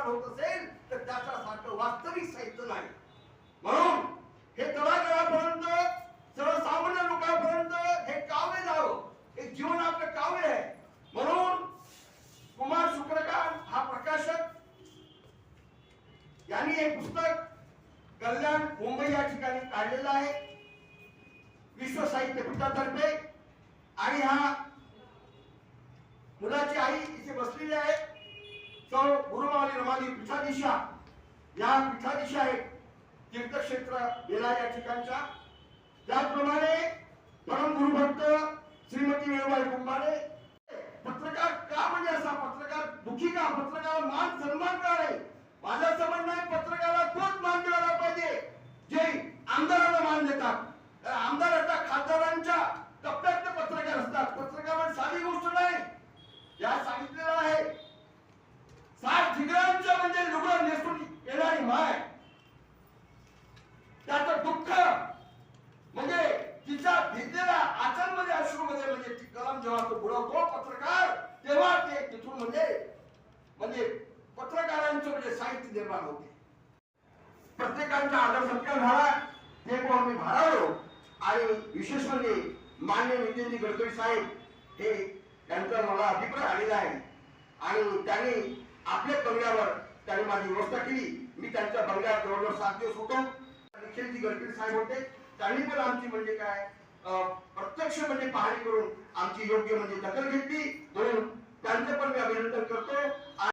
निर्माण होत असेल तर त्याच्यासारखं वास्तविक साहित्य नाही. म्हणून हे तळागाळापर्यंत सर्वसामान्य लोकांपर्यंत हे काव्य जावं, हे जीवन आपलं काव्य आहे. म्हणून कुमार शुक्लकांत हा प्रकाशक यांनी हे पुस्तक कल्याण मुंबई या ठिकाणी काढलेलं आहे विश्व साहित्य पीठातर्फे. आणि हा मुलाची आई इथे बसलेली आहे, सौ गुरुमावली रमाली पीठाधीशा. या पीठाधीशा आहेत तीर्थक्षेत्र बेला या ठिकाणच्या. त्याचप्रमाणे परम गुरुभक्त श्रीमती वेणुबाई कुंभारे. पत्रकार का म्हणजे असा पत्रकार दुखी का, पत्रकाराला मान सन्मान का नाही. माझं असं म्हणणं आहे पत्रकाराला तोच मान मिळाला पाहिजे जे आमदाराला मान देतात. आमदाराच्या खासदारांच्या टप्प्यात पत्रकार असतात. पत्रकार साधी गोष्ट नाही. या सांगितलेलं आहे 60 ठिकाणच्या म्हणजे लुगडं नेसून येणारी माय, त्याचं दुःख म्हणजे तिच्या भिजलेल्या आचरमध्ये अश्रूमध्ये म्हणजे ती कलम जेव्हा तो बुडवतो पत्रकार तेव्हा ते तिथून म्हणजे पत्रकारांचं म्हणजे साहित्य निर्माण होते. प्रत्येकांचा आदर सत्कार झाला ते पण मी भारावलो. आणि विशेष म्हणजे मान्य नितीनजी गडकरी साहेब हे त्यांचा मला अभिप्राय आलेला आहे आणि त्यांनी आपल्या बंगल्यावर त्यांनी माझी व्यवस्था केली. मी त्यांच्या बंगल्यावर जवळजवळ 7 दिवस होतो. निखिलजी गडकरी साहेब होते, त्यांनी पण आमची म्हणजे काय प्रत्यक्ष म्हणजे पाहणी करून आमची योग्य म्हणजे दखल घेतली. म्हणून त्यांचं पण मी अभिनंदन करतो.